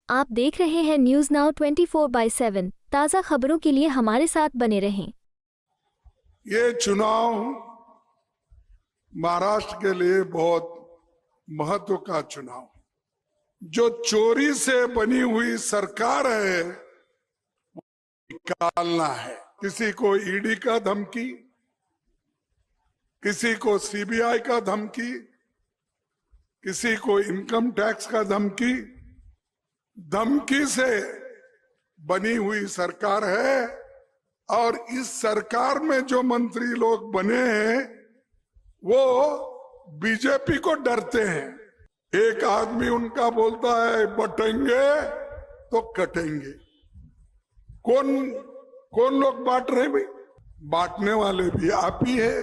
आप देख रहे हैं न्यूज नाउ 24/7 ताज़ा खबरों के लिए हमारे साथ बने रहें। ये चुनाव महाराष्ट्र के लिए बहुत महत्व का चुनाव। जो चोरी से बनी हुई सरकार है निकालना है। किसी को ईडी का धमकी, किसी को सीबीआई का धमकी, किसी को इनकम टैक्स का धमकी से बनी हुई सरकार है। और इस सरकार में जो मंत्री लोग बने हैं वो बीजेपी को डरते हैं। एक आदमी उनका बोलता है बटेंगे तो कटेंगे। कौन लोग बांट रहे भाई? बांटने वाले भी आप ही है,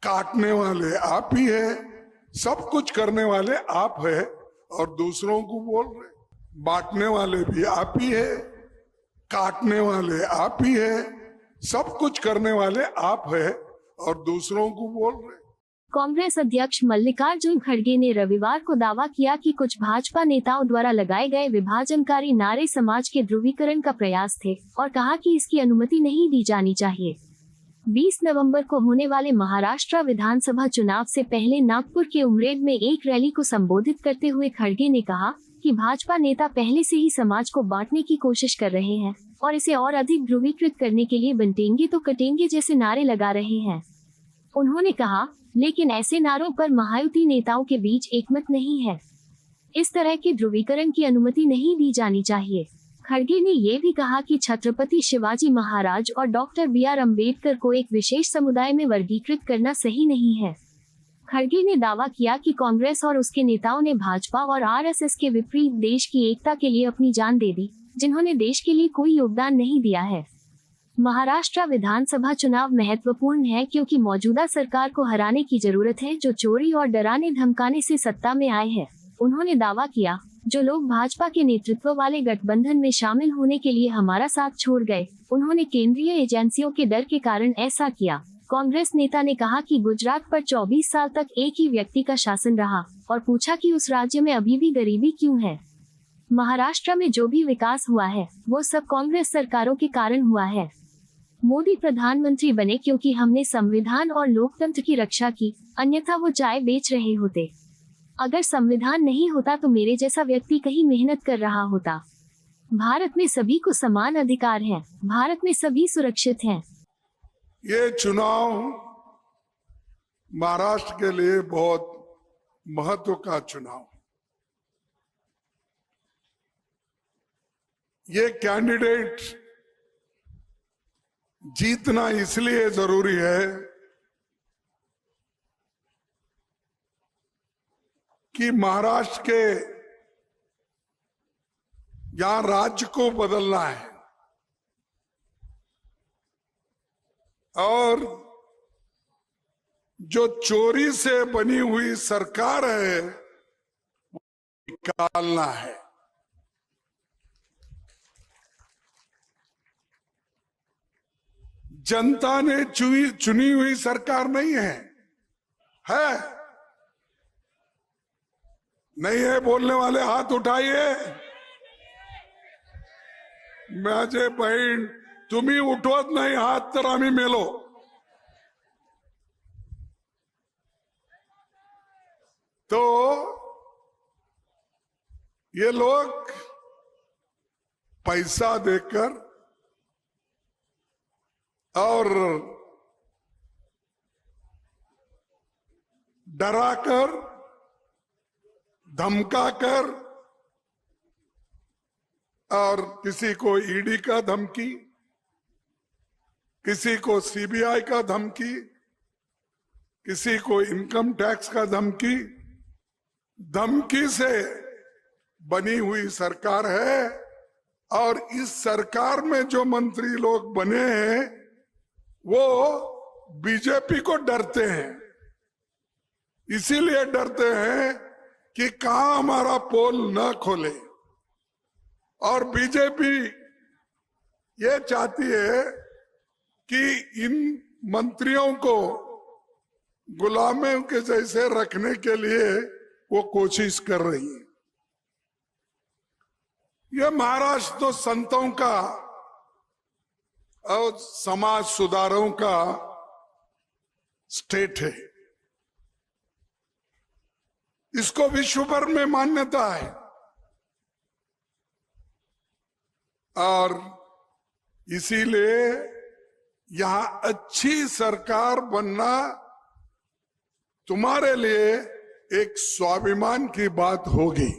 काटने वाले आप ही है, सब कुछ करने वाले आप है और दूसरों को बोल रहे। बांटने वाले भी आप ही है, काटने वाले आप ही है, सब कुछ करने वाले आप है और दूसरों को बोल रहे। कांग्रेस अध्यक्ष मल्लिकार्जुन खड़गे ने रविवार को दावा किया कि कुछ भाजपा नेताओं द्वारा लगाए गए विभाजनकारी नारे समाज के ध्रुवीकरण का प्रयास थे और कहा कि इसकी अनुमति नहीं दी जानी चाहिए। 20 नवंबर को होने वाले महाराष्ट्र विधानसभा चुनाव से पहले नागपुर के उमरेड में एक रैली को संबोधित करते हुए खड़गे ने कहा कि भाजपा नेता पहले से ही समाज को बांटने की कोशिश कर रहे हैं और इसे और अधिक ध्रुवीकृत करने के लिए बंटेंगे तो कटेंगे जैसे नारे लगा रहे हैं। उन्होंने कहा, लेकिन ऐसे नारों पर महायुति नेताओं के बीच एकमत नहीं है। इस तरह के ध्रुवीकरण की अनुमति नहीं दी जानी चाहिए। खड़गे ने ये भी कहा कि छत्रपति शिवाजी महाराज और डॉक्टर BR अम्बेडकर को एक विशेष समुदाय में वर्गीकृत करना सही नहीं है। खड़गे ने दावा किया कि कांग्रेस और उसके नेताओं ने भाजपा और RSS के विपरीत देश की एकता के लिए अपनी जान दे दी, जिन्होंने देश के लिए कोई योगदान नहीं दिया है। महाराष्ट्र विधानसभा चुनाव महत्वपूर्ण है क्योंकि मौजूदा सरकार को हराने की जरूरत है जो चोरी और डराने धमकाने से सत्ता में आए हैं। उन्होंने दावा किया, जो लोग भाजपा के नेतृत्व वाले गठबंधन में शामिल होने के लिए हमारा साथ छोड़ गए, उन्होंने केंद्रीय एजेंसियों के डर के कारण ऐसा किया। कांग्रेस नेता ने कहा कि गुजरात पर 24 साल तक एक ही व्यक्ति का शासन रहा और पूछा कि उस राज्य में अभी भी गरीबी क्यों है। महाराष्ट्र में जो भी विकास हुआ है वो सब कांग्रेस सरकारों के कारण हुआ है। मोदी प्रधानमंत्री बने क्योंकि हमने संविधान और लोकतंत्र की रक्षा की, अन्यथा वो चाय बेच रहे होते। अगर संविधान नहीं होता तो मेरे जैसा व्यक्ति कहीं मेहनत कर रहा होता। भारत में सभी को समान अधिकार हैं, भारत में सभी सुरक्षित हैं। ये चुनाव महाराष्ट्र के लिए बहुत महत्व का चुनाव। ये कैंडिडेट जीतना इसलिए जरूरी है कि महाराष्ट्र के यहां राज्य को बदलना है और जो चोरी से बनी हुई सरकार है वो निकालना है। जनता ने चुनी हुई सरकार नहीं है नहीं है बोलने वाले हाथ उठाइए। माझे बहीण तुम्ही उठवत नाही हात तर आम्ही मेलो। तो ये लोग पैसा देकर और डराकर धमकाकर और किसी को ईडी का धमकी, किसी को सीबीआई का धमकी, किसी को इनकम टैक्स का धमकी से बनी हुई सरकार है। और इस सरकार में जो मंत्री लोग बने हैं वो बीजेपी को डरते हैं। इसीलिए डरते हैं कि कहां हमारा पोल न खोले। और बीजेपी ये चाहती है कि इन मंत्रियों को गुलामों के जैसे रखने के लिए वो कोशिश कर रही है। ये महाराष्ट्र तो संतों का और समाज सुधारों का स्टेट है, इसको विश्व भर में मान्यता है। और इसीलिए यहां अच्छी सरकार बनना तुम्हारे लिए एक स्वाभिमान की बात होगी।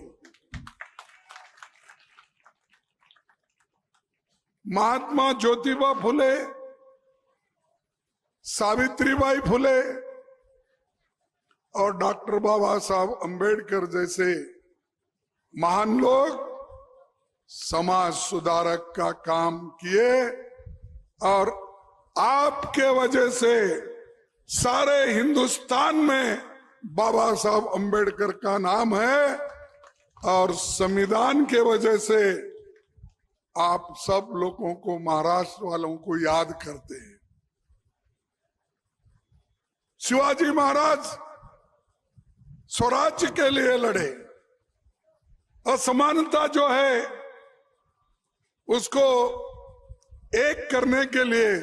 महात्मा ज्योतिबा फुले, सावित्रीबाई फुले और डॉक्टर बाबा साहब अंबेडकर जैसे महान लोग समाज सुधारक का काम किए और आपके वजह से सारे हिंदुस्तान में बाबा साहब अंबेडकर का नाम है और संविधान के वजह से आप सब लोगों को, महाराष्ट्र वालों को याद करते हैं। शिवाजी महाराज स्वराज्य के लिए लड़े, असमानता जो है उसको एक करने के लिए,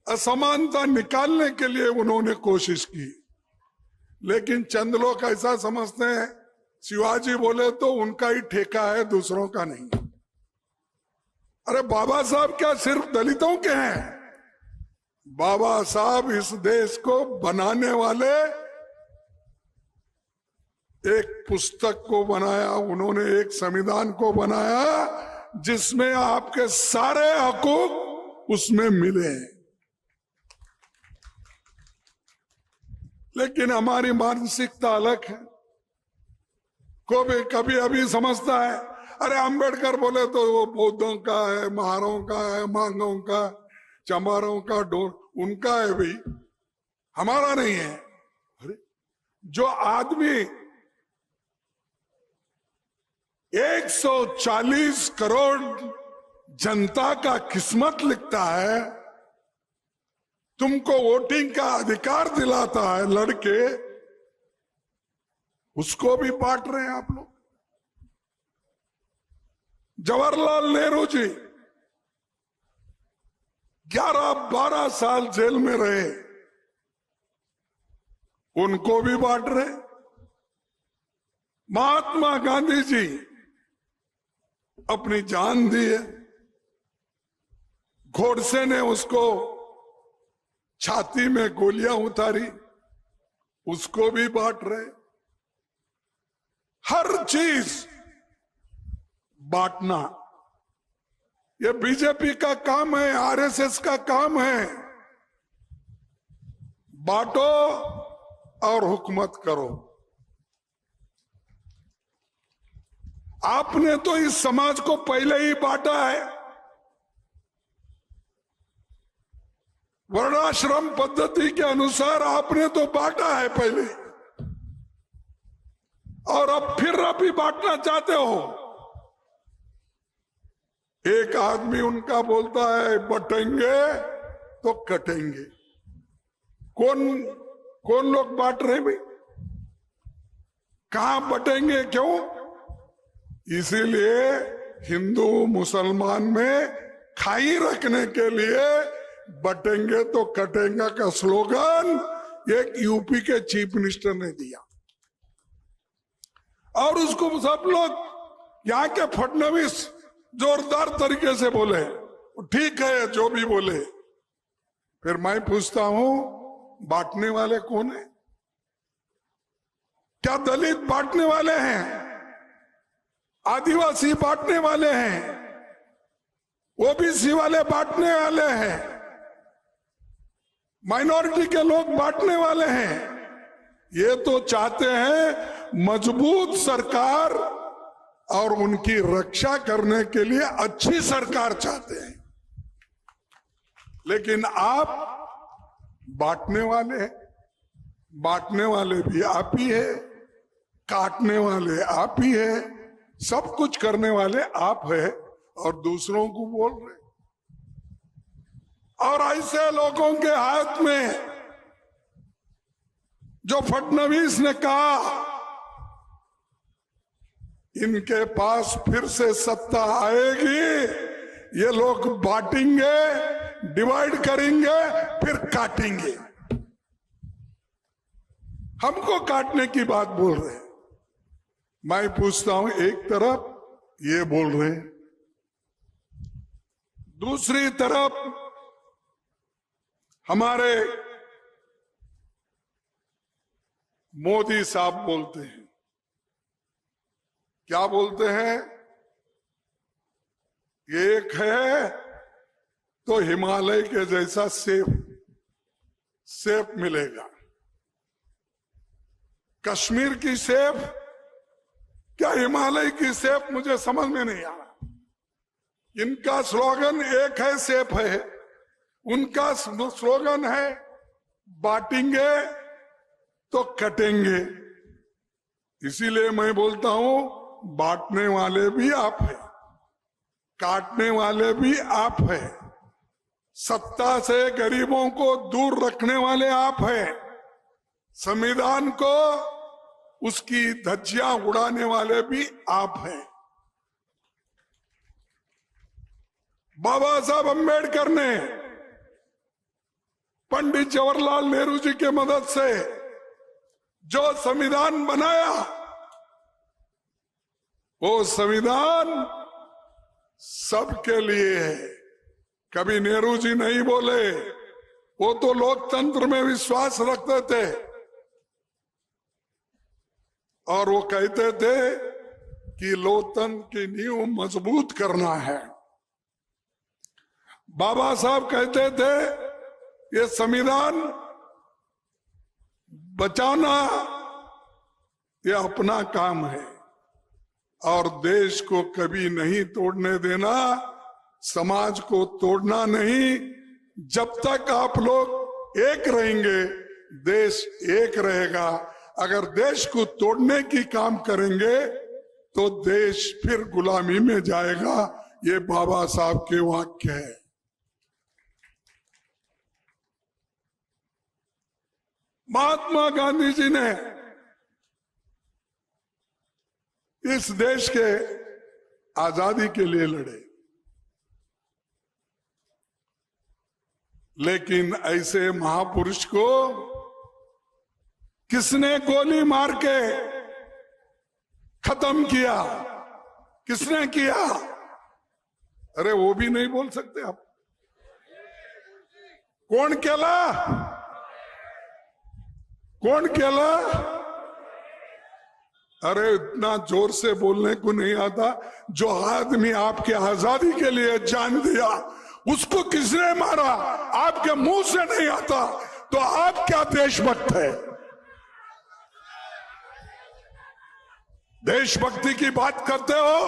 असमानता निकालने के लिए उन्होंने कोशिश की। लेकिन चंद लोग ऐसा समझते हैं शिवाजी बोले तो उनका ही ठेका है, दूसरों का नहीं। अरे बाबा साहब क्या सिर्फ दलितों के हैं? बाबा साहब इस देश को बनाने वाले, एक पुस्तक को बनाया उन्होंने, एक संविधान को बनाया जिसमें आपके सारे हकूक उसमें मिले। लेकिन हमारी मानसिकता अलग है। कोई कभी अभी समझता है अरे अंबेडकर बोले तो वो बौद्धों का है, महारों का है, मांगों का, चमारों का, डोर उनका है भाई, हमारा नहीं है। अरे जो आदमी 140 करोड़ जनता का किस्मत लिखता है, तुमको वोटिंग का अधिकार दिलाता है लड़के, उसको भी बांट रहे हैं आप लोग। जवाहरलाल नेहरू जी 11-12 साल जेल में रहे, उनको भी बांट रहे। महात्मा गांधी जी अपनी जान दी है, गोडसे ने उसको छाती में गोलियां उतारी, उसको भी बांट रहे। हर चीज बांटना ये बीजेपी का काम है, आरएसएस का काम है। बांटो और हुकूमत करो। आपने तो इस समाज को पहले ही बांटा है। वर्णाश्रम पद्धति के अनुसार आपने तो बांटा है पहले, और अब फिर अभी बांटना चाहते हो। एक आदमी उनका बोलता है बटेंगे तो कटेंगे। कौन लोग बांट रहे भाई? कहां बटेंगे, क्यों? इसीलिए हिंदू मुसलमान में खाई रखने के लिए बटेंगे तो कटेंगे का स्लोगन एक यूपी के चीफ मिनिस्टर ने दिया, और उसको सब लोग यहाँ के फडणवीस जोरदार तरीके से बोले, ठीक है जो भी बोले। फिर मैं पूछता हूं बांटने वाले कौन है? क्या दलित बांटने वाले हैं? आदिवासी बांटने वाले हैं? ओबीसी वाले बांटने वाले हैं? माइनॉरिटी के लोग बांटने वाले हैं? ये तो चाहते हैं मजबूत सरकार और उनकी रक्षा करने के लिए अच्छी सरकार चाहते हैं। लेकिन आप बांटने वाले हैं। बांटने वाले भी आप ही है, काटने वाले आप ही है, सब कुछ करने वाले आप है, और दूसरों को बोल रहे। और ऐसे लोगों के हाथ में जो फडणवीस ने कहा इनके पास फिर से सत्ता आएगी, ये लोग बांटेंगे, डिवाइड करेंगे, फिर काटेंगे। हमको काटने की बात बोल रहे हैं। मैं पूछता हूं, एक तरफ ये बोल रहे हैं, दूसरी तरफ हमारे मोदी साहब बोलते हैं, क्या बोलते हैं? एक है तो हिमालय के जैसा सेब मिलेगा, कश्मीर की सेब क्या हिमालय की सेब? मुझे समझ में नहीं आ रहा। इनका स्लोगन एक है, सेब है, उनका स्लोगन है बांटेंगे तो कटेंगे। इसीलिए मैं बोलता हूं, बांटने वाले भी आप हैं, काटने वाले भी आप हैं, सत्ता से गरीबों को दूर रखने वाले आप हैं, संविधान को उसकी धज्जियां उड़ाने वाले भी आप हैं। बाबा साहब अम्बेडकर ने पंडित जवाहरलाल नेहरू जी के मदद से जो संविधान बनाया, वो संविधान सबके लिए है। कभी नेहरू जी नहीं बोले, वो तो लोकतंत्र में विश्वास रखते थे और वो कहते थे कि लोकतंत्र की नींव मजबूत करना है। बाबा साहब कहते थे ये संविधान बचाना ये अपना काम है और देश को कभी नहीं तोड़ने देना, समाज को तोड़ना नहीं। जब तक आप लोग एक रहेंगे, देश एक रहेगा। अगर देश को तोड़ने की काम करेंगे तो देश फिर गुलामी में जाएगा। ये बाबा साहब के वाक्य है। महात्मा गांधी जी ने इस देश के आजादी के लिए लड़े, लेकिन ऐसे महापुरुष को किसने गोली मार के खत्म किया? किसने किया? अरे वो भी नहीं बोल सकते आप। कौन केला? कौन केला? अरे इतना जोर से बोलने को नहीं आता। जो आदमी आपके आजादी के लिए जान दिया, उसको किसने मारा? आपके मुंह से नहीं आता तो आप क्या देशभक्त है? देशभक्ति की बात करते हो?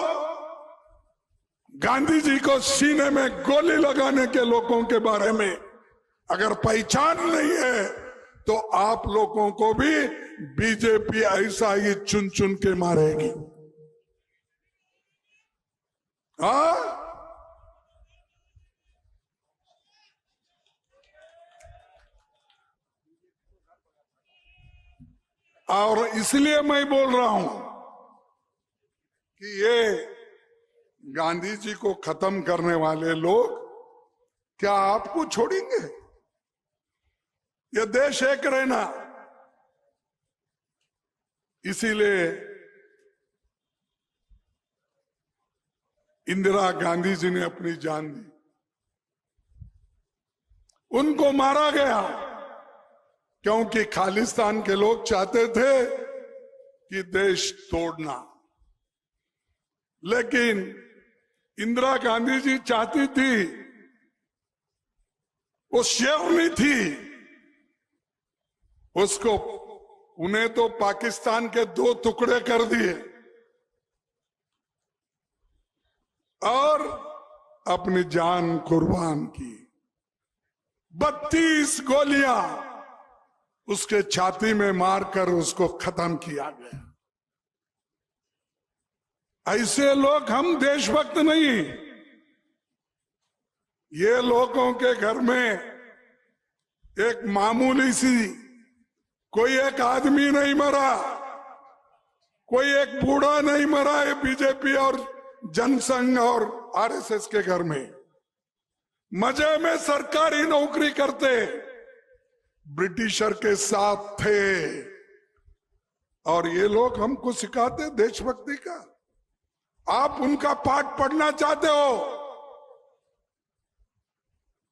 गांधी जी को सीने में गोली लगाने के लोगों के बारे में अगर पहचान नहीं है तो आप लोगों को भी बीजेपी ऐसा ही चुन चुन के मारेगी। हाँ, और इसलिए मैं बोल रहा हूं कि ये गांधी जी को खत्म करने वाले लोग क्या आपको छोड़ेंगे? ये देश एक रहना। इसीलिए इंदिरा गांधी जी ने अपनी जान दी, उनको मारा गया क्योंकि खालिस्तान के लोग चाहते थे कि देश तोड़ना। लेकिन इंदिरा गांधी जी चाहती थी, वो शेरनी थी, उसको उन्हें तो पाकिस्तान के 2 टुकड़े कर दिए और अपनी जान कुर्बान की। 32 गोलियां उसके छाती में मारकर उसको खत्म किया गया। ऐसे लोग हम देशभक्त नहीं। ये लोगों के घर में एक मामूली सी कोई एक आदमी नहीं मरा, कोई एक बूढ़ा नहीं मरा है बीजेपी और जनसंघ और आरएसएस के घर में। मजे में सरकारी नौकरी करते, ब्रिटिशर के साथ थे, और ये लोग हमको सिखाते देशभक्ति का। आप उनका पाठ पढ़ना चाहते हो,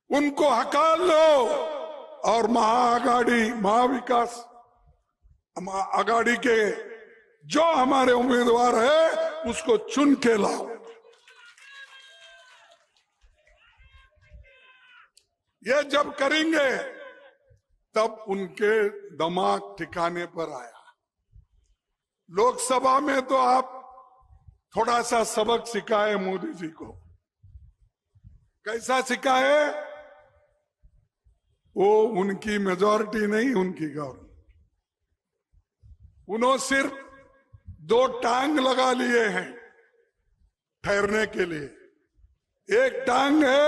उनको हकाल लो और महाआघाड़ी महाविकास आघाड़ी के जो हमारे उम्मीदवार है उसको चुन के लाओ। ये जब करेंगे तब उनके दिमाग ठिकाने पर आया। लोकसभा में तो आप थोड़ा सा सबक सिखाए मोदी जी को। कैसा सिखाए? वो उनकी मेजॉरिटी नहीं, उनकी गवर्नमेंट। उन्होंने सिर्फ 2 टांग लगा लिए हैं ठहरने के लिए। एक टांग है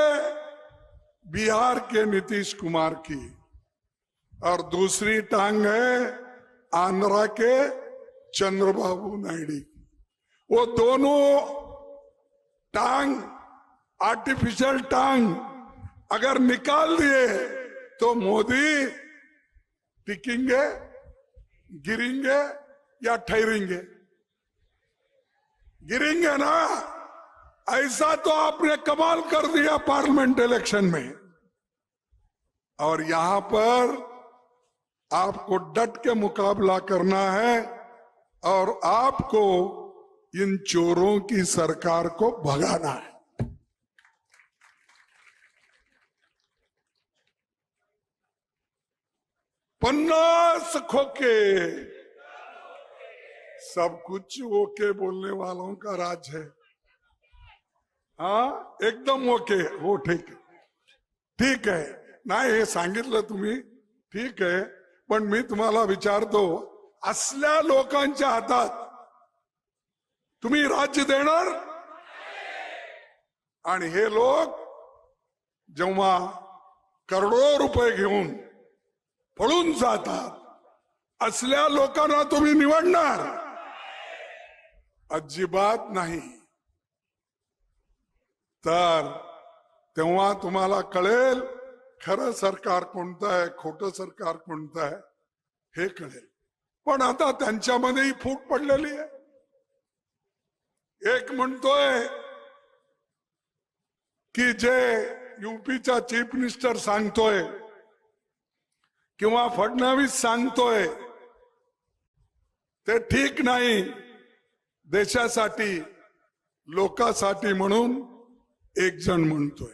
बिहार के नीतीश कुमार की और दूसरी टांग है आंध्रा के चंद्रबाबू नायडू। वो दोनों टांग, आर्टिफिशियल टांग अगर निकाल दिए तो मोदी टिकेंगे, गिरेंगे या ठहरेंगे? गिरेंगे ना। ऐसा तो आपने कमाल कर दिया पार्लियामेंट इलेक्शन में। और यहां पर आपको डट के मुकाबला करना है और आपको इन चोरों की सरकार को भगाना है। पन्नास खोके, सब कुछ ओके बोलने वालों का राज है। हाँ, एकदम ओके, हो ठीक आहे नाही हे सांगितलं तुम्ही, ठीक आहे। पण मी तुम्हाला विचारतो, असल्या लोकांच्या हातात तुम्ही राज्य देणार? आणि हे लोक जेव्हा करोडो रुपये घेऊन पळून जातात, असल्या लोकांना तुम्ही निवडणार? अजिबात नाही। तर तेव्हा तुम्हाला कळेल खरं सरकार कोणतं आहे, खोटं सरकार कोणतं आहे हे कळेल। पण आता त्यांच्यामध्येही फूट पडलेली आहे। एक म्हणतोय की जे यूपीचा चीफ मिनिस्टर सांगतोय किंवा फडणवीस सांगतोय ते ठीक नाही, देशासाठी लोकांसाठी म्हणून एक जण म्हणतोय।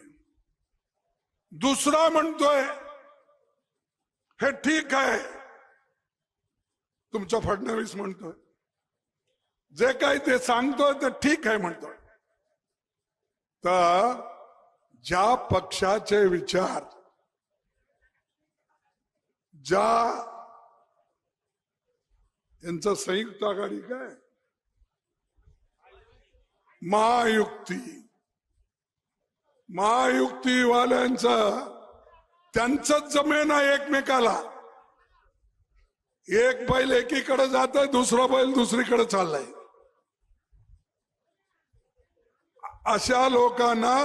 दुसरा म्हणतोय हे ठीक आहे, तुमचा फडणवीस म्हणतोय जे काही ते सांगतोय ते ठीक आहे म्हणतोय। तर ज्या पक्षाचे विचार, ज्या यांचं संयुक्त आघाडी काय महायुक्ती वाल्यांचं त्यांचंच जमेन आहे एकमेकाला। एक बैल एकीकडे जातोय, दुसरा बैल दुसरीकडे चाललाय। अशा लोकांना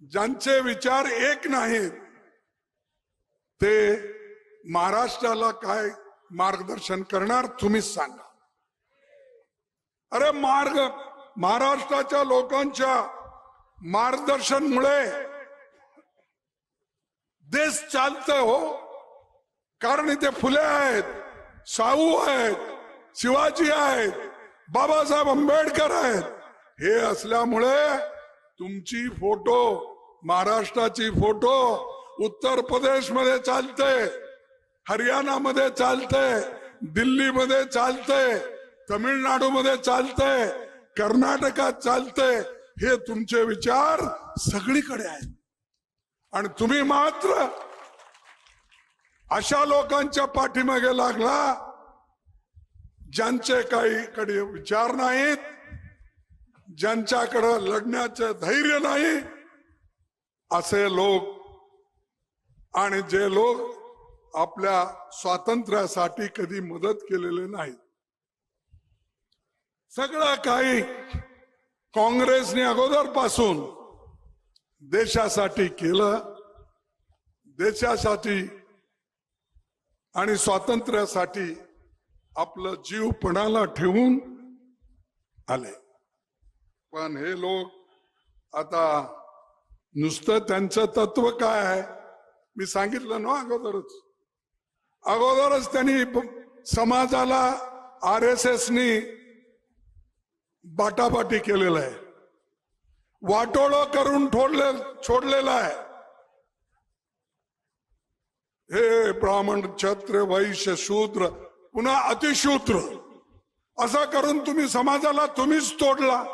ज्यांचे विचार एक नाहीत ते महाराष्ट्राला काय मार्गदर्शन करणार तुम्हीच सांगा। अरे महाराष्ट्राच्या लोकांच्या मार्गदर्शनमुळे देश चालतोय हो। कारण इथे फुले आहेत, शाहू आहेत, शिवाजी आहेत, बाबासाहेब आंबेडकर आहेत। हे असल्यामुळे तुमची फोटो, महाराष्ट्राची फोटो उत्तर प्रदेश मध्ये चालते, हरियाणा मध्ये चालते, दिल्ली मध्ये चालते, तमिळनाडू मध्ये चालते, कर्नाटकात चालते। हे तुमचे विचार सगळीकडे आहेत आणि तुम्ही मात्र अशा लोकांच्या पाठीमागे लागला ज्यांचे काही विचार नाहीत, ज्यांच्याकडे लढण्याचे धैर्य नाही, असे लोक। आणि जे लोक आपल्या स्वातंत्र्यासाठी कधी मदत केलेले नाहीत, सगळं काही काँग्रेसने अगोदरपासून देशासाठी केलं. देशासाठी आणि स्वातंत्र्यासाठी आपलं जीव पणाला ठेवून आले. पण हे लोक आता नुसतं त्यांचं तत्व काय आहे मी सांगितलं ना अगोदरच त्यांनी समाजाला RSS नी बाटाबाटी केलेलं आहे, वाटोळं करून छोडलेलं आहे. हे ब्राह्मण क्षत्रिय वैश्य शूद्र पुन्हा अतिशूद्र असं करून तुम्ही समाजाला तुम्हीच तोडला.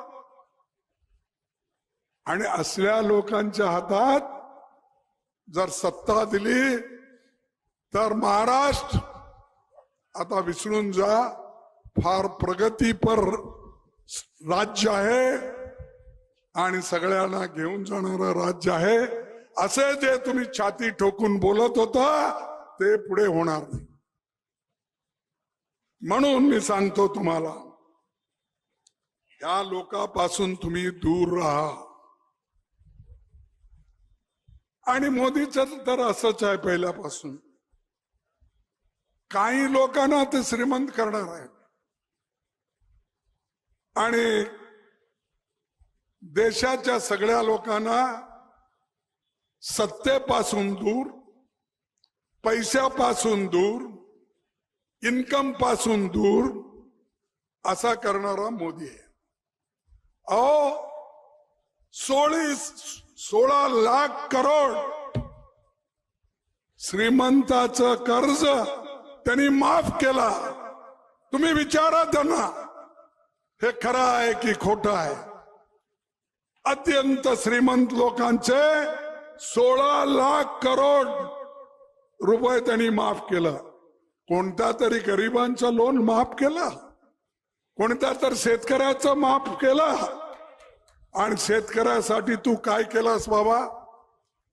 आणि असल्या लोकांच्या हातात जर सत्ता दिली तर महाराष्ट्र आता विसरून जा, फार प्रगतीपर राज्य आहे आणि सगळ्यांना घेऊन जाणारं राज्य आहे. असे जे तुम्ही छाती ठोकून बोलत होता ते पुढे होणार नाही. म्हणून मी सांगतो तुम्हाला, या लोकांपासून तुम्ही दूर राहा. आणि मोदीचं तर असंच आहे पहिल्यापासून, काही लोकांना ते श्रीमंत करणार आहे आणि देशाच्या सगळ्या लोकांना सत्तेपासून दूर, पैशापासून दूर, इन्कम पासून दूर असा करणारा मोदी आहे. अहो 16 लाख करोड श्रीमंताचं कर्ज त्यांनी माफ केला. तुम्ही विचारा त्यांना हे खरं आहे की खोटं आहे. अत्यंत श्रीमंत लोकांचे 16 लाख करोड रुपये त्यांनी माफ केलं. कोणत्या तरी गरिबांचं लोन माफ केलं, कोणत्या तर शेतकऱ्याचं माफ केलं. आणि शेतकऱ्यासाठी तू काय केलास बाबा?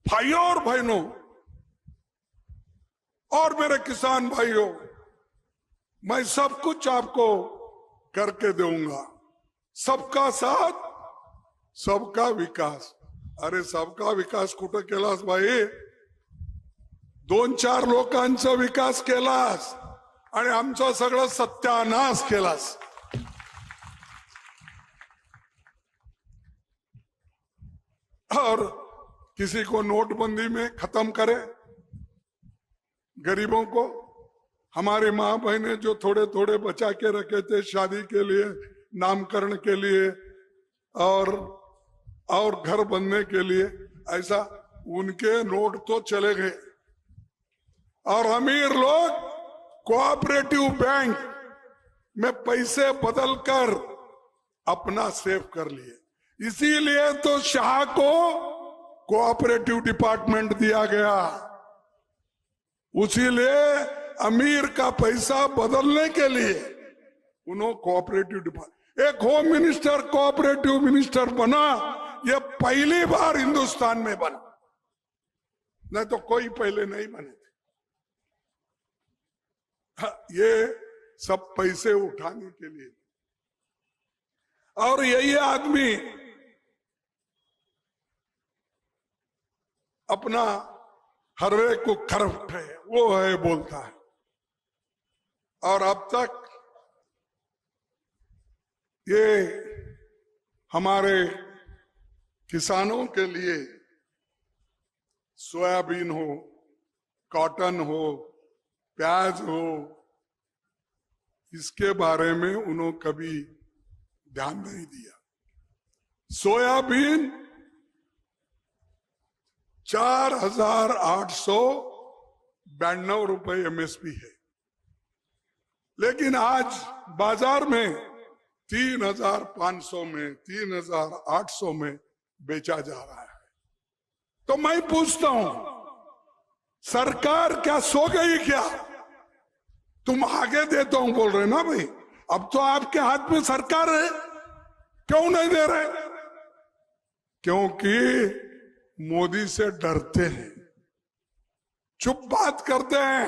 भाइयों और बहनों और मेरे किसान भाइयों, मैं सब कुछ आपको करके दूंगा. सबका साथ सबका विकास. अरे सबका विकास कुठं केलास भाई? 2-4 लोकांचा विकास केलास आणि आमचा सगळं सत्यानाश केलास. और किसी को नोटबंदी में खत्म करे, गरीबों को. हमारे माँ बहनें जो थोड़े थोड़े बचा के रखे थे शादी के लिए, नामकरण के लिए और घर बनने के लिए, ऐसा उनके नोट तो चले गए. और अमीर लोग कोऑपरेटिव बैंक में पैसे बदलकर अपना सेव कर लिए. इसीलिए तो शाह को कोऑपरेटिव डिपार्टमेंट दिया गया. उसीलिए अमीर का पैसा बदलने के लिए उन्होंने कोऑपरेटिव डिपार्टमेंट, एक होम मिनिस्टर कोऑपरेटिव मिनिस्टर बना. ये पहली बार हिंदुस्तान में बना, नहीं तो कोई पहले नहीं बने थे. ये सब पैसे उठाने के लिए. और यही आदमी अपना हर एक को खरफ्ट है, वो है बोलता है. और अब तक ये हमारे किसानों के लिए सोयाबीन हो, कॉटन हो, प्याज हो, इसके बारे में उन्होंने कभी ध्यान नहीं दिया. सोयाबीन 4,892 रुपए MSP है, लेकिन आज बाजार में 3,500 में, 3,800 में बेचा जा रहा है. तो मैं पूछता हूं, सरकार क्या सो गई क्या? तुम आगे देता हूं बोल रहे ना भाई, अब तो आपके हाथ में सरकार है, क्यों नहीं दे रहे? क्योंकि मोदी से डरते हैं, चुप बात करते हैं.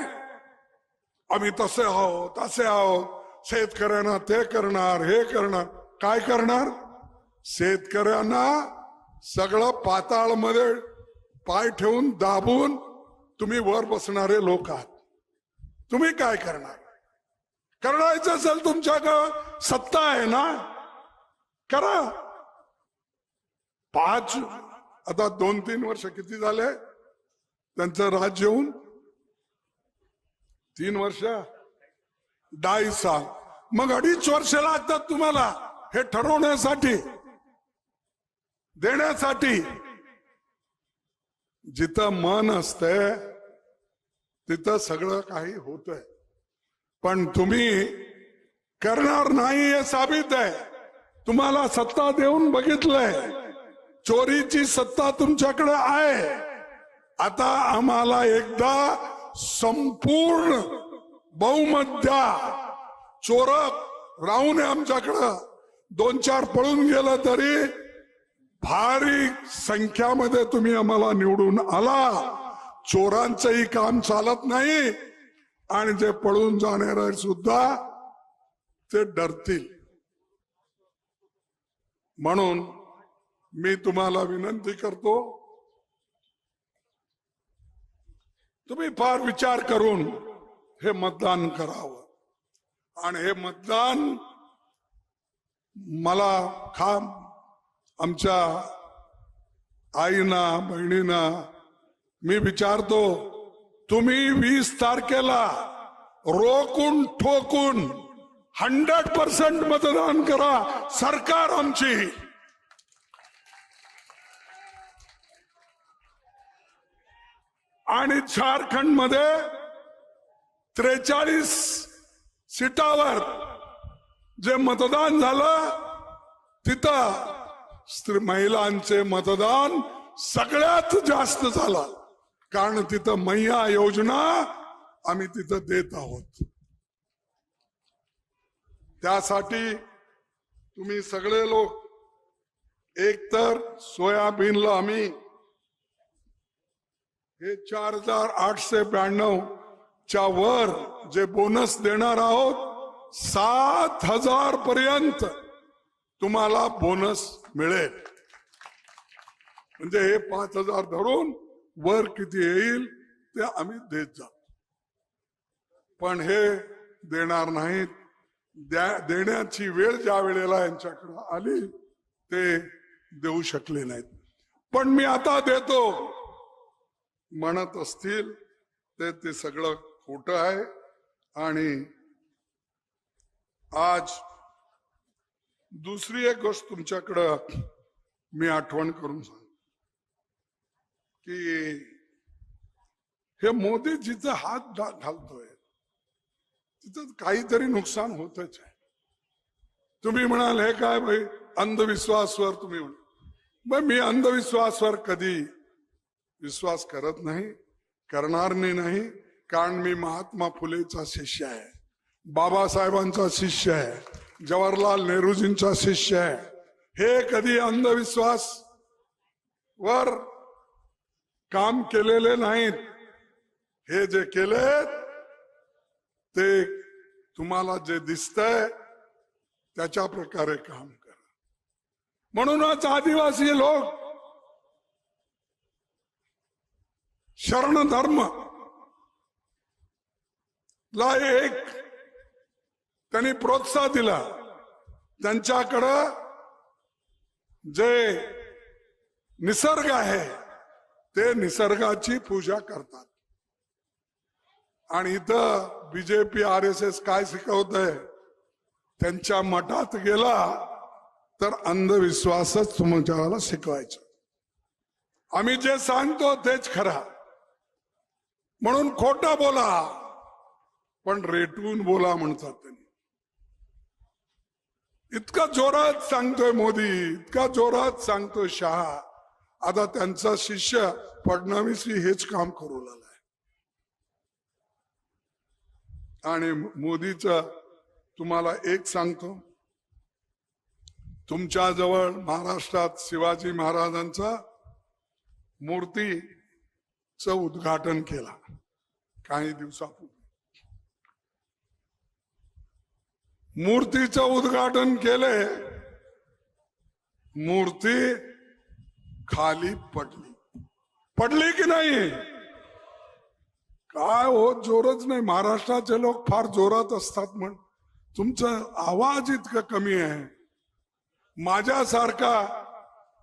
अभी तसे आओ, शेतकऱ्यांना ते करणार, हे करणार. काय करणार? शेतकऱ्यांना सगळं पाताळमध्ये पाय ठेवून दाबून तुम्ही वर बसणारे लोक आहात. तुम्ही काय करणार? करायचं असेल तुमच्याकडं सत्ता आहे ना, करा. आता 2-3 वर्ष किती झाले त्यांचं राज्य येऊन? 3 वर्ष, 2.5 साल. मग 2.5 वर्ष लागतात तुम्हाला हे ठरवण्यासाठी, देण्यासाठी. जिथं मन असतंय तिथं सगळं काही होतंय. पण तुम्ही करणार नाही हे साबित आहे. तुम्हाला सत्ता देऊन बघितलंय, चोरीची सत्ता तुमच्याकडे आहे. आता आम्हाला एकदा संपूर्ण बहुमत द्या. चोरक राहून आमच्याकडं 2-4 पळून गेलं तरी भारी संख्यामध्ये तुम्ही आम्हाला निवडून आला. चोरांचंही काम चालत नाही आणि जे पळून जाणारे सुद्धा ते डरतील. म्हणून मी तुम्हाला विनंती करतो, तुम्ही फार विचार करून हे मतदान करावं. आणि हे मतदान मला आमच्या आईना, बहिणीना मी विचारतो, तुम्ही 20 तारखेला रोकून ठोकून 100% मतदान करा. सरकार आमची. आणि झारखंड मध्ये 43 सीटावर जे मतदान झालं तिथं महिलांचे मतदान सगळ्यात जास्त झालं. कारण तिथं मैया योजना आम्ही तिथं देत आहोत. त्यासाठी तुम्ही सगळे लोक एकतर सोयाबीनला आम्ही हे 4,892 च्या वर जे बोनस देणार आहोत, 7,000 पर्यंत तुम्हाला बोनस मिळेल. म्हणजे हे 5,000 धरून वर किती येईल ते आम्ही देत जातो. पण हे देणार नाहीत. देण्याची वेळ ज्या वेळेला यांच्याकडे आली ते देऊ शकले नाहीत. पण मी आता देतो म्हणत असतील ते सगळं खोटं आहे. आणि आज दुसरी एक गोष्ट तुमच्याकडं मी आठवण करून सांगतो की हे मोदी जिथं हात घालतोय तिथं काहीतरी नुकसान होतच आहे. तुम्ही म्हणाल हे काय भाई अंधविश्वासवर तुम्ही म्हणाल, मी अंधविश्वासवर कधी विश्वास करत नाही, करणार नाही. कारण मी महात्मा फुलेचा शिष्य आहे, बाबासाहेबांचा शिष्य आहे, जवाहरलाल नेहरूजींचा शिष्य आहे. हे कधी अंधविश्वास वर काम केलेले नाहीत. हे जे केले ते तुम्हाला जे दिसतंय त्याच्या प्रकारे काम करा. म्हणूनच आदिवासी लोक शरण धर्म ला एक त्यांनी प्रोत्साहन दिला. त्यांच्याकडं जे निसर्ग आहे ते निसर्गाची पूजा करतात. आणि इथं बीजेपी RSS काय शिकवतंय, त्यांच्या मठात गेला तर अंधविश्वासच तुमच्याला शिकवायचं. आम्ही जे सांगतो तेच खरा. म्हणून खोटं बोला पण रेटून बोला म्हणतात त्यांनी. इतका जोरात सांगतोय मोदी, इतका जोरात सांगतोय शहा. आता त्यांचा शिष्य फडणवीस हेच काम करू लागलाय. आणि मोदीचं तुम्हाला एक सांगतो, तुमच्या जवळ महाराष्ट्रात शिवाजी महाराजांचा मूर्तीचं उद्घाटन केला काही दिवसापूर्वी. मूर्तीचं उद्घाटन केले, मूर्ती खाली पडली की नाही? काय हो, जोरच नाही. महाराष्ट्राचे लोक फार जोरात असतात. म्हण तुमचा आवाज इतका कमी आहे. माझ्यासारखा,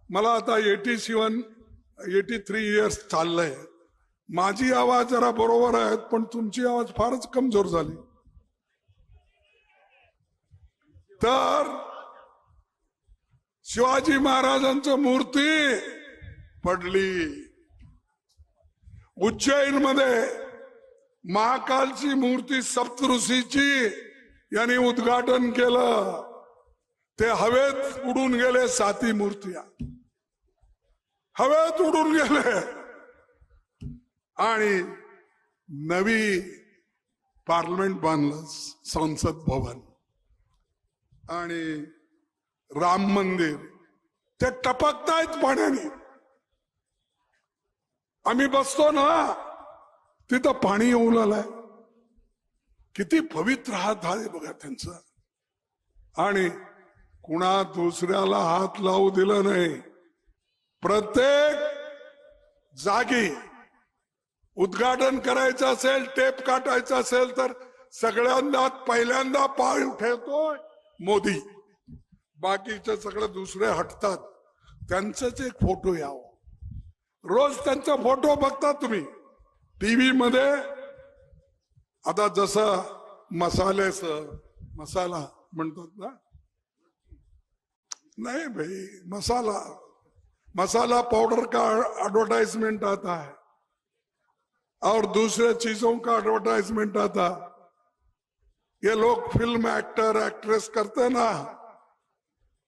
मला आता 83 इयर्स चाललंय. माझी आवाज जरा बरोबर आहे, पण तुमची आवाज फारच कमजोर झाली. तर शिवाजी महाराजांची मूर्ती पडली. उज्जैन मध्ये महाकालची मूर्ती सप्तऋषीची यांनी उद्घाटन केलं. ते हवेत उडून गेले. 7 मूर्त्या हवेत उडून गेले. आणि नवी पार्लमेंट बांधलं, संसद भवन आणि राम मंदिर. ते टपकतायत पाण्याने. आम्ही बसतो ना, तिथं पाणी येऊन आलंय. किती पवित्र हात आहे बघा त्यांचं. आणि कुणा दुसऱ्याला हात लावू दिला नाही. प्रत्येक जागी उद्घाटन करायचं असेल, टेप काटायचं असेल, तर सगळ्यांना पहिल्यांदा पाय ठेवतोय मोदी. बाकीचे सगळे दुसरे हटतात. त्यांचंच एक फोटो यावं. रोज त्यांचा फोटो बघता तुम्ही टीव्ही मध्ये. आता जसं मसाला म्हणतात ना, नहीं भाई, मसाला पाउडर का एडवर्टाइजमेंट आता है और दूसरे चीजों का एडवर्टाइजमेंट आता. ये लोग फिल्म एक्टर एक्ट्रेस करते ना,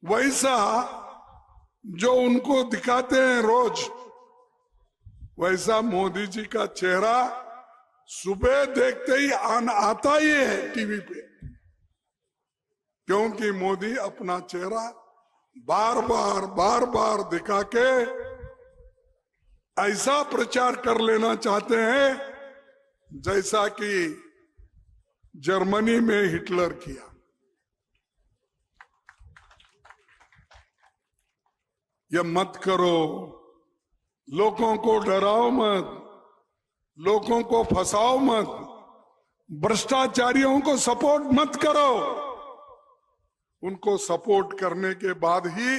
वैसा जो उनको दिखाते हैं रोज, वैसा मोदी जी का चेहरा सुबह देखते ही आता ही है टीवी पे. क्योंकि मोदी अपना चेहरा बार बार दिखा के ऐसा प्रचार कर लेना चाहते हैं जैसा कि जर्मनी में हिटलर किया. ये मत करो. लोगों को डराओ मत, लोगों को फंसाओ मत, भ्रष्टाचारियों को सपोर्ट मत करो. उनको सपोर्ट करने के बाद ही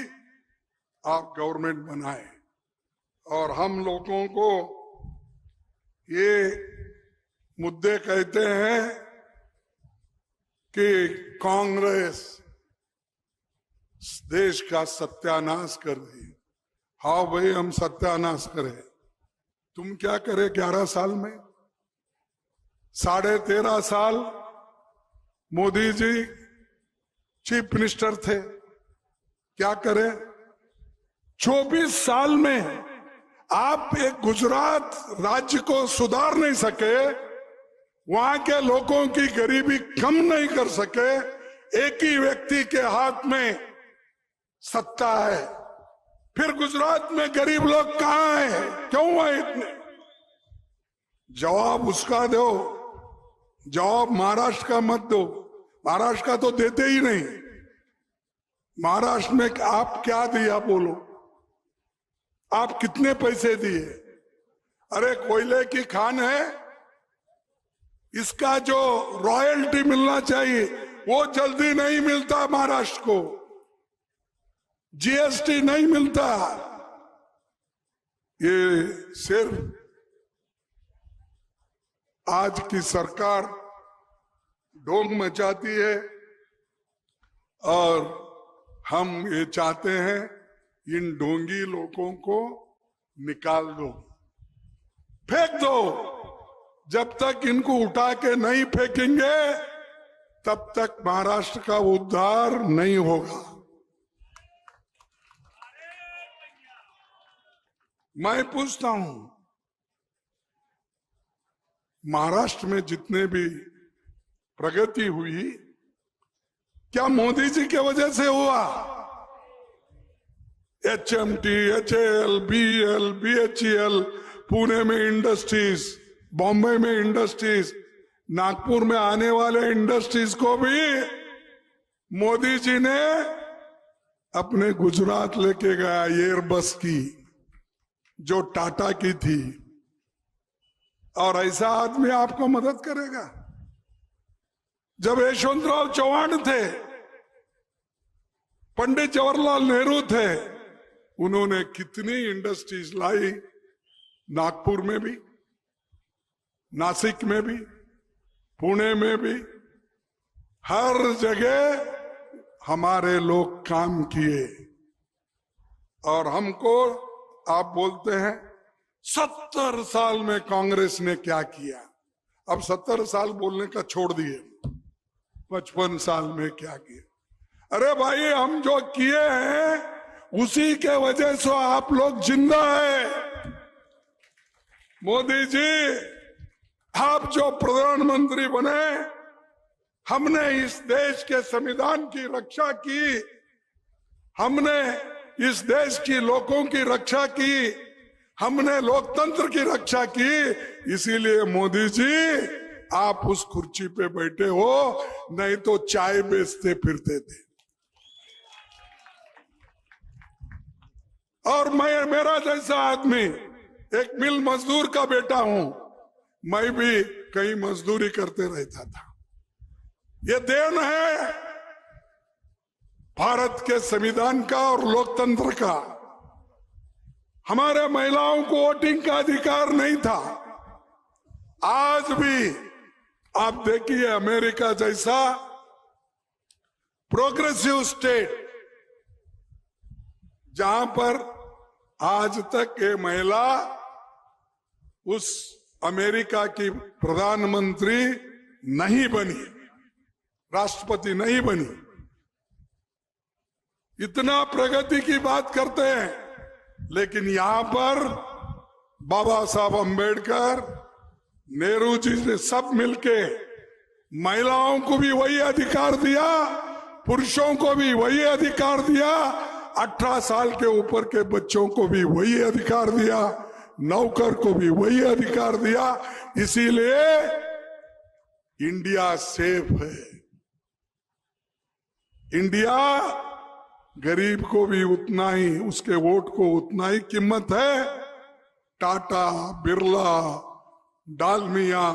आप गवर्नमेंट बनाए. और हम लोगों को ये मुद्दे कहते हैं कि कांग्रेस देश का सत्यानाश कर दी. हाँ भाई, हम सत्यानाश करें. तुम क्या करे 11 साल में? 13.5 साल मोदी जी चीफ मिनिस्टर थे. क्या करे? 24 साल में आप एक गुजरात राज्य को सुधार नहीं सके, वहां के लोगों की गरीबी कम नहीं कर सके. एक ही व्यक्ति के हाथ में सत्ता है. फिर गुजरात में गरीब लोग कहां हैं? क्यों है इतने? जवाब उसका दो. जवाब महाराष्ट्र का मत दो. महाराष्ट्र का तो देते ही नहीं. महाराष्ट्र में आप क्या दिया बोलो? आप कितने पैसे दिए? अरे कोयले की खान है, इसका जो रॉयल्टी मिलना चाहिए वो जल्दी नहीं मिलता महाराष्ट्र को. जीएसटी नहीं मिलता. ये सिर्फ आज की सरकार ढोंग मचाती है. और हम ये चाहते हैं इन ढोंगी लोगों को निकाल दो, फेंक दो. जब तक इनको उठा के नहीं फेंकेंगे तब तक महाराष्ट्र का उद्धार नहीं होगा. मैं पूछता हूं, महाराष्ट्र में जितने भी प्रगति हुई, क्या मोदी जी के वजह से हुआ? HMT, HAL, BEL, BHEL, Pune में इंडस्ट्रीज, बॉम्बे में इंडस्ट्रीज, नागपुर में आने वाले इंडस्ट्रीज को भी मोदी जी ने अपने गुजरात लेके गया एयरबस की, जो टाटा की थी, और ऐसा आदमी आपको मदद करेगा? जब यशवंतराव चौहान थे, पंडित जवाहरलाल नेहरू थे, उन्होंने कितनी इंडस्ट्रीज लाई, नागपुर में भी, नासिक में भी, पुणे में भी, हर जगह हमारे लोग काम किए। और हमको आप बोलते हैं 70 साल में कांग्रेस ने क्या किया। अब 70 साल बोलने का छोड़ दिए, 55 साल में क्या किया। अरे भाई, हम जो किए हैं उसी के वजह से आप लोग जिंदा है। मोदी जी, आप जो प्रधानमंत्री बने, हमने इस देश के संविधान की रक्षा की, हमने इस देश की लोगों की रक्षा की, हमने लोकतंत्र की रक्षा की। इसीलिए मोदी जी, आप उस कुर्सी पे बैठे हो, नहीं तो चाय बेचते फिरते थे। और मेरा जैसा आदमी, एक मिल मजदूर का बेटा हूं, मैं भी कहीं मजदूरी करते रहता था। ये देन है भारत के संविधान का और लोकतंत्र का। हमारे महिलाओं को वोटिंग का अधिकार नहीं था। आज भी आप देखिए, अमेरिका जैसा प्रोग्रेसिव स्टेट, जहां पर आज तक ये महिला उस अमेरिका की प्रधानमंत्री नहीं बनी, राष्ट्रपति नहीं बनी। इतना प्रगति की बात करते हैं, लेकिन यहां पर बाबा साहब अंबेडकर, नेहरू जी ने सब मिलके महिलाओं को भी वही अधिकार दिया, पुरुषों को भी वही अधिकार दिया, 18 साल के ऊपर के बच्चों को भी वही अधिकार दिया, नौकर को भी वही अधिकार दिया। इसीलिए इंडिया सेफ है। इंडिया गरीब को भी उतना ही, उसके वोट को उतना ही कीमत है। टाटा, बिरला, डालमिया,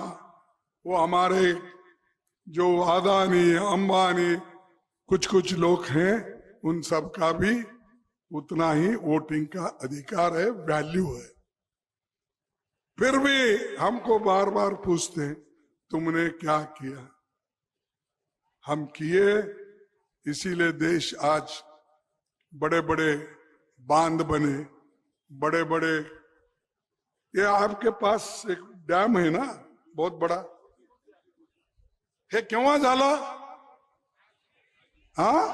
वो हमारे जो अदानी, अंबानी, कुछ लोग हैं, उन सब का भी उतना ही वोटिंग का अधिकार है, वैल्यू है। फिर भी हमको बार बार पूछते हैं, तुमने क्या किया? हम किए, इसीलिए देश आज बड़े बड़े बांध बने, बड़े बड़े। ये आपके पास एक डैम है ना, बहुत बड़ा, हे केव्हा झाला? हाँ,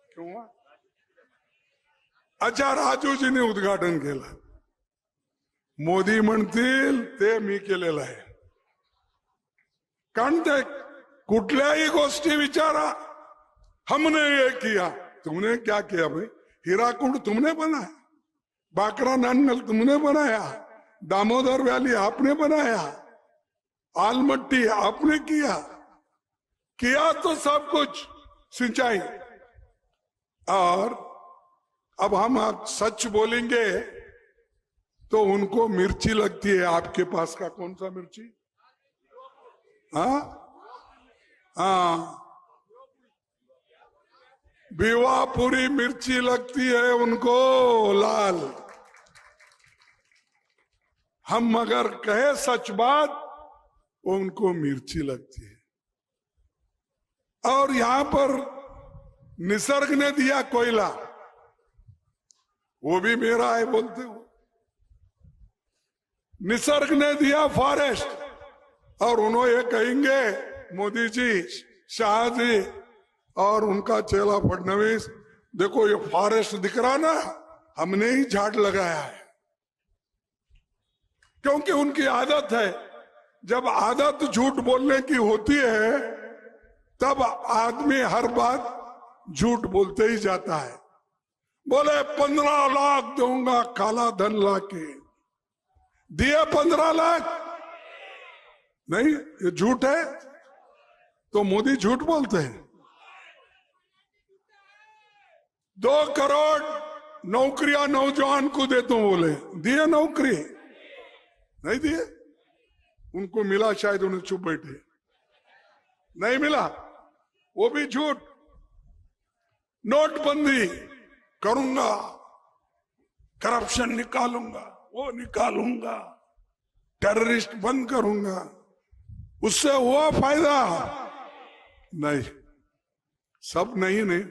केव्हा? अच्छा, राजूजीने उद्घाटन केलं. मोदी म्हणतील ते मी केलेलं आहे. कारण ते कुठल्याही गोष्टी विचारा, हमने ये किया, तुमने क्या किया भाई? हीराकुंड तुमने बनाया, बाकरा नानगल तुमने बनाया, दामोदर वैली आपने बनाया, आलमट्टी आपने किया तो सब कुछ, सिंचाई। और अब हम आप सच बोलेंगे तो उनको मिर्ची लगती है। आपके पास का कौन सा मिर्ची? हाँ हाँ, भिवापुरी मिर्ची लगती है उनको, लाल। हम अगर कहे सच बात, वो उनको मिर्ची लगती है। और यहां पर निसर्ग ने दिया कोयला, वो भी मेरा है बोलते हो। निसर्ग ने दिया फॉरेस्ट, और उन्होंने ये कहेंगे मोदी जी, शाह जी और उनका चेला फडणवीस, देखो ये फॉरेस्ट दिख रहा ना, हमने ही झाड़ लगाया है। क्योंकि उनकी आदत है, जब आदत झूठ बोलने की होती है तब आदमी हर बात झूठ बोलते ही जाता है। बोले 15 लाख दूंगा काला धन लाके, दिए 15 लाख नहीं, ये झूठ है। तो मोदी झूठ बोलते हैं। 2 करोड़ नौकरियां नौजवान को देता हूं बोले, दिए नौकरी? नहीं दिए। उनको मिला, शायद उन्हें चुप बैठे, नहीं मिला, वो भी झूठ। नोटबंदी करूंगा, करप्शन निकालूंगा, वो निकालूंगा, टेररिस्ट बंद करूंगा, उससे हुआ फायदा? नहीं, सब नहीं।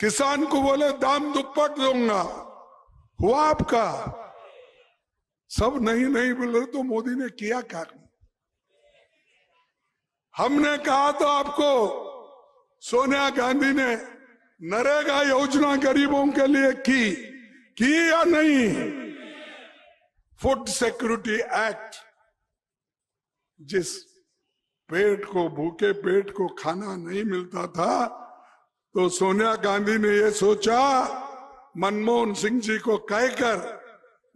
किसान को बोले दाम दुप्पट दूंगा, हुआ आपका? सब नहीं बोले तो मोदी ने किया क्या? हमने कहा तो आपको, सोनिया गांधी ने नरेगा योजना गरीबों के लिए की या नहीं? फूड सिक्योरिटी एक्ट, जिस पेट को, भूखे पेट को खाना नहीं मिलता था, तो सोनिया गांधी ने ये सोचा, मनमोहन सिंह जी को कहकर,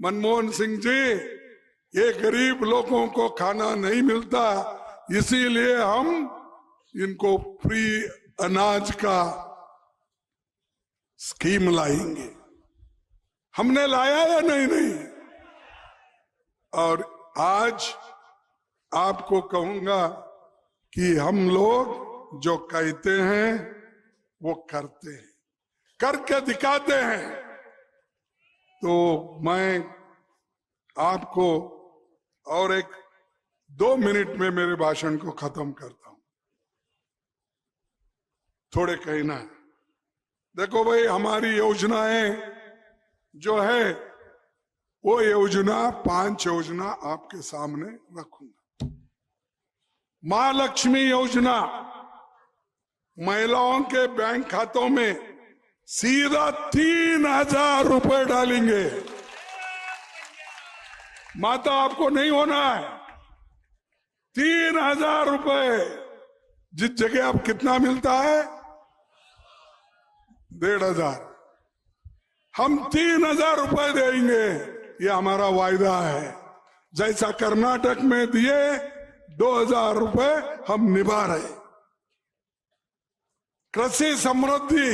मनमोहन सिंह जी, ये गरीब लोगों को खाना नहीं मिलता, इसीलिए हम इनको फ्री अनाज का स्कीम लाएंगे। हमने लाया या नहीं? और आज आपको कहूंगा कि हम लोग जो कहते हैं वो करते हैं, करके दिखाते हैं। तो मैं आपको और 2 मिनट में मेरे भाषण को खत्म करता हूं। थोड़े कहना है। देखो भाई, हमारी योजनाएं जो है, वो योजना 5 योजना आपके सामने रखूंगा। महालक्ष्मी योजना, महिलाओं के बैंक खातों में सीधा 3,000 रुपए डालेंगे। माता, आपको नहीं होना है। 3,000 रुपए, जिस जगह अब कितना मिलता है? 1,500। हम 3,000 रुपए देंगे, ये हमारा वायदा है। जैसा कर्नाटक में दिए 2,000 रुपए हम निभा रहे। कृषि समृद्धि,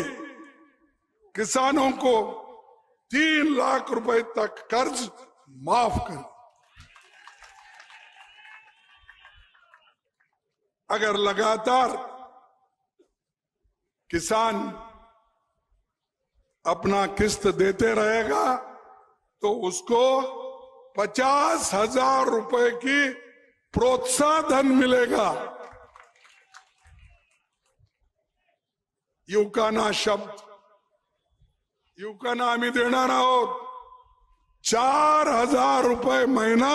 किसानों को 3 लाख रुपए तक कर्ज माफ कर। अगर लगातार किसान अपना किस्त देते रहेगा तो उसको 50,000 रुपए की प्रोत्साहन मिलेगा। युवकांना शब्द, युवकांना आम्ही देणार आहोत 4,000 रुपये महिना,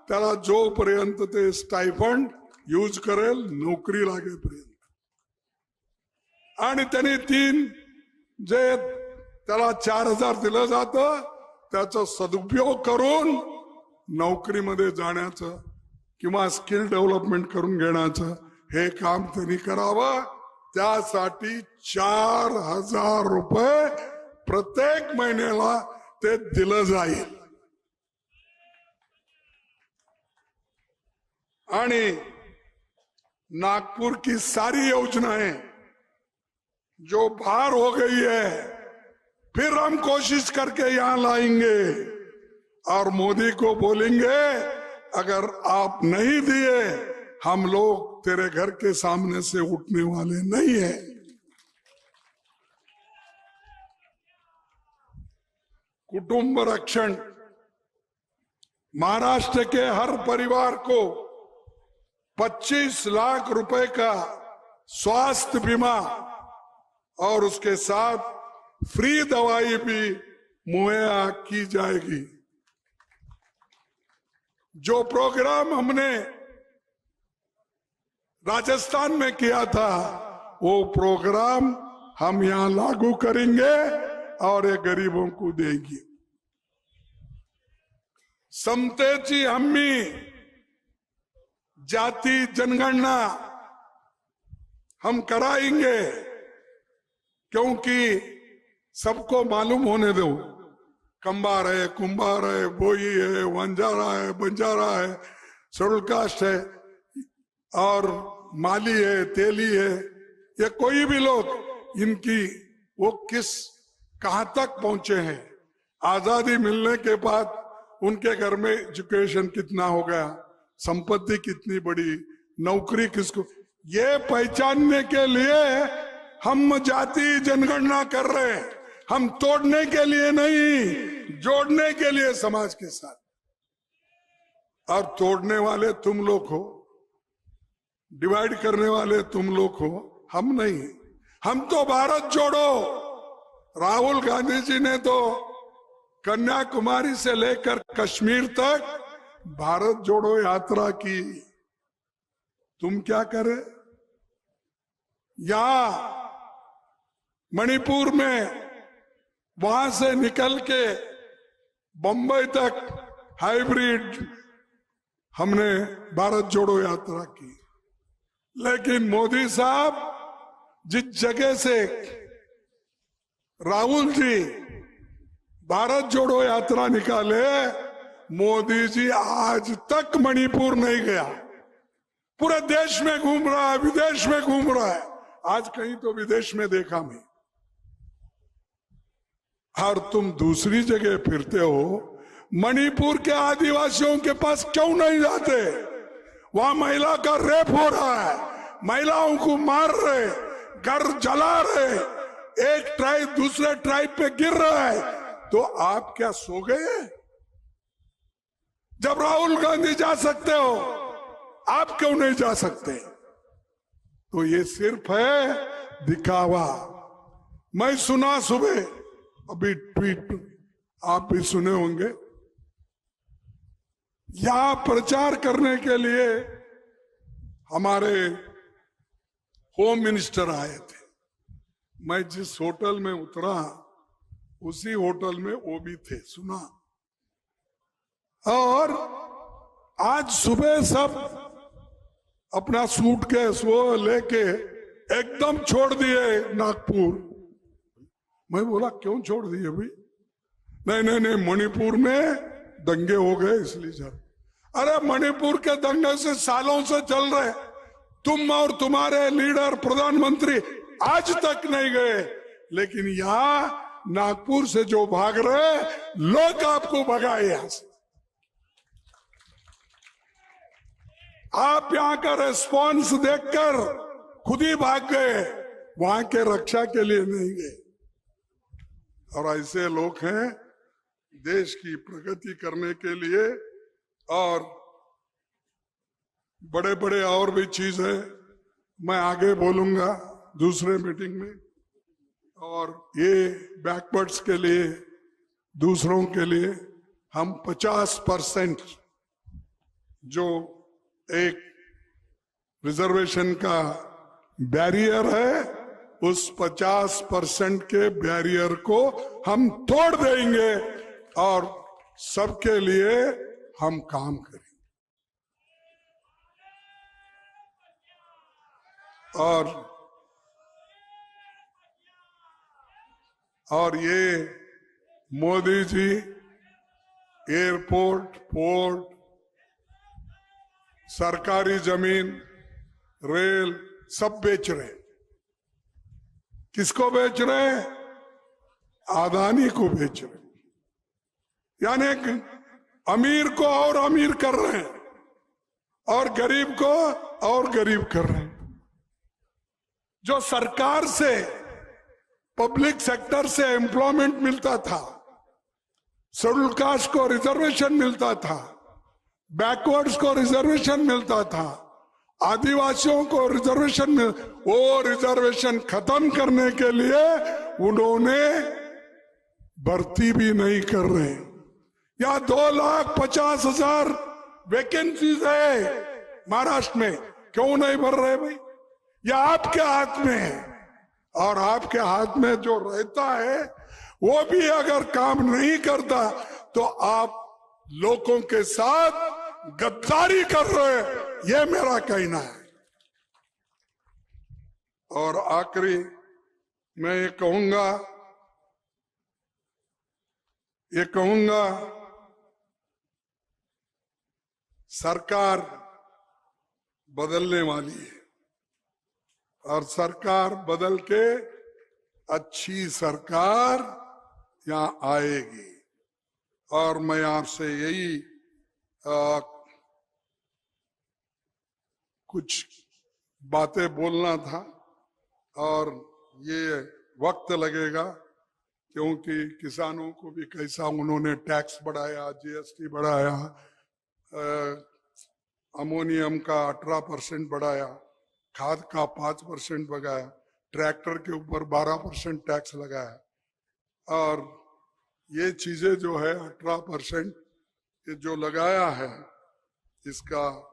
त्याला जोपर्यंत ते स्टायफंड यूज करेल नोकरी लागेपर्यंत, आणि त्यांनी 3 जे त्याला 4,000 दिलं जातं त्याचा सदुपयोग करून नोकरीमध्ये जाण्याचं किंवा स्किल डेव्हलपमेंट करून घेण्याचं हे काम त्यांनी करावं। त्यासाठी 4,000 रुपये प्रत्येक महिन्याला ते दिलं जाईल। आणि नागपुर की सारी योजनाएं जो बाहर हो गई है, फिर हम कोशिश करके यहां लाएंगे और मोदी को बोलेंगे अगर आप नहीं दिए हम लोग तेरे घर के सामने से उठने वाले नहीं है। कुटुंब रक्षण, महाराष्ट्र के हर परिवार को 25 लाख रुपए का स्वास्थ्य बीमा और उसके साथ फ्री दवाई भी मुहैया की जाएगी। जो प्रोग्राम हमने राजस्थान में किया था वो प्रोग्राम हम यहां लागू करेंगे और ये गरीबों को देंगे। समतेची हमी जाति जनगणना हम कराएंगे, क्योंकि सबको मालूम होने दो, कंबार है, कुंभार है, बोई है, वंजारा है, बंजारा है, शेड्यूल कास्ट है और माली है, तेली है, या कोई भी लोग, इनकी वो कहां तक पहुंचे हैं। आजादी मिलने के बाद उनके घर में एजुकेशन कितना हो गया, संपत्ति कितनी बड़ी, नौकरी किसको, ये पहचानने के लिए हम जाति जनगणना कर रहे हैं। हम तोड़ने के लिए नहीं, जोड़ने के लिए समाज के साथ। और तोड़ने वाले तुम लोग हो, डिवाइड करने वाले तुम लोग हो, हम नहीं। हम तो भारत जोड़ो, राहुल गांधी जी ने तो कन्याकुमारी से लेकर कश्मीर तक भारत जोड़ो यात्रा की। तुम क्या करे? यहां मणिपुर में वहां से निकल के बंबई तक हाइब्रिड हमने भारत जोड़ो यात्रा की। लेकिन मोदी साहब जिस जगह से राहुल जी भारत जोड़ो यात्रा निकाले, मोदी जी आज तक मणिपुर नहीं गया। पूरे देश में घूम रहा है, विदेश में घूम रहा है। आज कहीं तो विदेश में देखा मैं। और तुम दूसरी जगह फिरते हो, मणिपुर के आदिवासियों के पास क्यों नहीं जाते? वहां महिला का रेप हो रहा है, महिलाओं को मार रहे, घर जला रहे, एक ट्राइब दूसरे ट्राइब पे गिर रहा है। तो आप क्या सो गए? जब राहुल गांधी जा सकते हो, आप क्यों नहीं जा सकते? तो ये सिर्फ है दिखावा। मैं सुना सुबह, अभी ट्वीट आप भी सुने होंगे, यहां प्रचार करने के लिए हमारे होम मिनिस्टर आए थे। मैं जिस होटल में उतरा उसी होटल में वो भी थे, सुना। और आज सुबह सब अपना सूटकेस वो लेके एकदम छोड़ दिए नागपुर। मैं बोला क्यों छोड़ दिए भाई? नहीं, मणिपुर में दंगे हो गए इसलिए जा। अरे मणिपुर के दंगे से सालों से चल रहे, तुम और तुम्हारे लीडर प्रधानमंत्री आज तक नहीं गए। लेकिन यहां नागपुर से जो भाग रहे, लोग आपको भगाए यहां से। आप यहां का रेस्पॉन्स देखकर खुद ही भाग गए, वहां के रक्षा के लिए नहीं गए। और ऐसे लोग हैं देश की प्रगति करने के लिए, और बड़े बड़े और भी चीज है, मैं आगे बोलूंगा दूसरे मीटिंग में। और ये बैकवर्ड्स के लिए, दूसरों के लिए हम 50% जो एक रिजर्वेशन का बैरियर है, उस 50% के बैरियर को हम तोड़ देंगे और सबके लिए हम काम करेंगे। और ये मोदी जी एयरपोर्ट, पोर्ट, सरकारी जमीन, रेल सब बेच रहे। किसको बेच रहे? अदानी को बेच रहे। यानी अमीर को और अमीर कर रहे हैं और गरीब को और गरीब कर रहे हैं। जो सरकार से, पब्लिक सेक्टर से एम्प्लॉयमेंट मिलता था, शेड्यूल कास्ट को रिजर्वेशन मिलता था, बैकवर्ड्स को रिजर्वेशन मिलता था, आदिवासियों को रिजर्वेशन वो रिजर्वेशन खत्म करने के लिए उन्होंने भर्ती भी नहीं कर रहे। या 2,50,000 वैकेंसीज है महाराष्ट्र में, क्यों नहीं भर रहे भाई? यह आपके हाथ में है। और आपके हाथ में जो रहता है वो भी अगर काम नहीं करता तो आप लोगों के साथ गद्दारी कर रहे हैं, ये मेरा कहना है। और आखिरी मैं ये कहूंगा सरकार बदलने वाली है। और सरकार बदल के अच्छी सरकार यहाँ आएगी। और मैं आपसे यही कुछ बातें बोलना था, और ये वक्त लगेगा क्योंकि किसानों को भी कैसा उन्होंने टैक्स बढ़ाया, जीएसटी बढ़ाया, अमोनियम का 18% बढ़ाया, खाद का 5% बढ़ाया, ट्रैक्टर के ऊपर 12% टैक्स लगाया। और ये चीजें जो है 18% जो लगाया है, इसका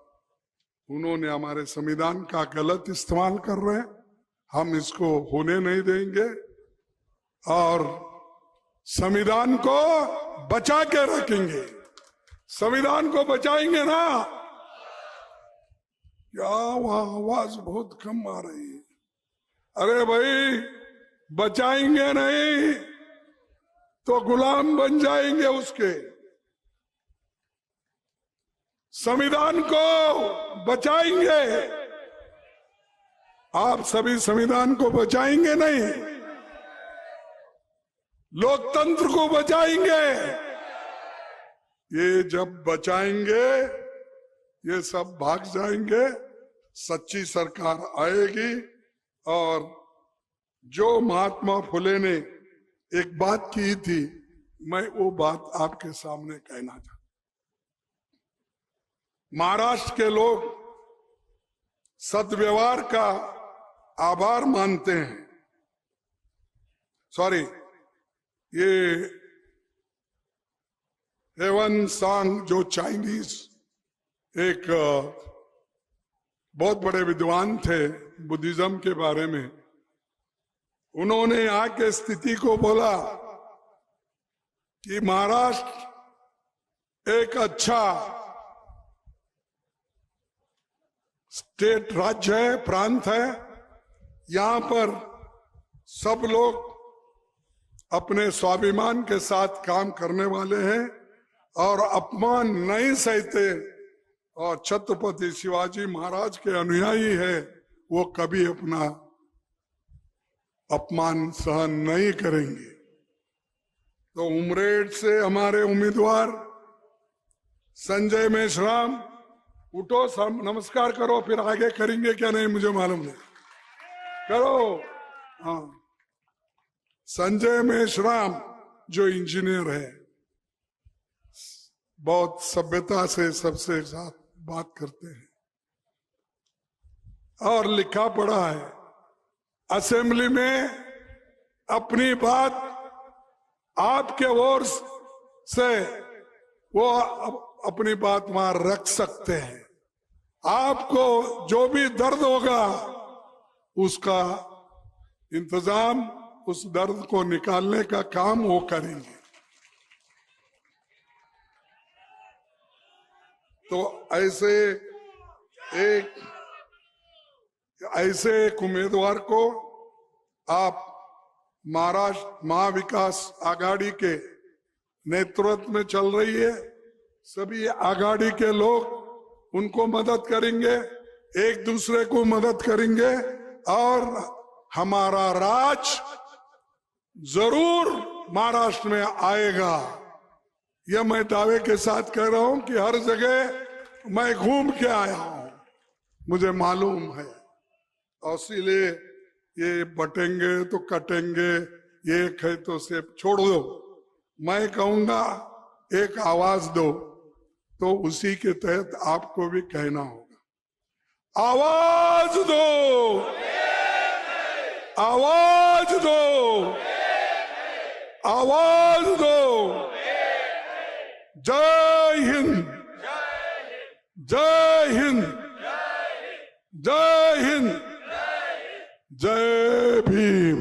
उन्होंने हमारे संविधान का गलत इस्तेमाल कर रहे हैं। हम इसको होने नहीं देंगे और संविधान को बचा के रखेंगे। संविधान को बचाएंगे ना। क्या वहां आवाज बहुत कम आ रही है? अरे भाई, बचाएंगे नहीं तो गुलाम बन जाएंगे उसके। संविधान को बचाएंगे। आप सभी संविधान को बचाएंगे नहीं, लोकतंत्र को बचाएंगे। ये जब बचाएंगे ये सब भाग जाएंगे, सच्ची सरकार आएगी। और जो महात्मा फुले ने एक बात की थी, मैं वो बात आपके सामने कहना चाहता हूं। महाराष्ट्र के लोग सद्व्यवहार का आभार मानते हैं। सॉरी, ये हेवन सांग जो चाइनीज एक बहुत बड़े विद्वान थे बुद्धिज्म के बारे में, उन्होंने यहाँ के स्थिति को बोला कि महाराष्ट्र एक अच्छा स्टेट, राज्य है, प्रांत है। यहाँ पर सब लोग अपने स्वाभिमान के साथ काम करने वाले हैं और अपमान नहीं सहते। और छत्रपति शिवाजी महाराज के अनुयायी है, वो कभी अपना अपमान सहन नहीं करेंगे। तो उमरेड से हमारे उम्मीदवार संजय मेश्राम, उठो, नमस्कार करो, फिर आगे करेंगे क्या नहीं मुझे मालूम नहीं, करो। हाँ, संजय मेश्राम जो इंजीनियर है, बहुत सभ्यता से सबसे साथ बात करते हैं और लिखा पढ़ा है। असेंबली में अपनी बात आपके ओर से वो अपनी बात वहां रख सकते हैं। आपको जो भी दर्द होगा उसका इंतजाम, उस दर्द को निकालने का काम वो करेंगे। तो ऐसे एक उम्मीदवार को आप महाराष्ट्र महाविकास आघाड़ी के नेतृत्व में चल रही है, सभी आघाड़ी के लोग उनको मदद करेंगे, एक दूसरे को मदद करेंगे और हमारा राज जरूर महाराष्ट्र में आएगा। यह मैं दावे के साथ कह रहा हूं कि हर जगह मैं घूम के आया हूं, मुझे मालूम है। और इसीलिए ये बटेंगे तो कटेंगे, ये है तो सिर्फ छोड़ दो। मैं कहूंगा एक आवाज दो, तो उसी के तहत आपको भी कहना होगा। आवाज दो, आवाज दो, आवाज दो। जय हिंद, जय हिंद, जय हिंद, जय भीम।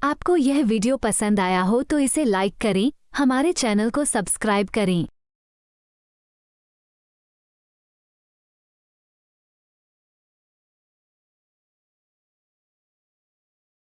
आपको यह वीडियो पसंद आया हो तो इसे लाइक करें, हमारे चैनल को सब्सक्राइब करें।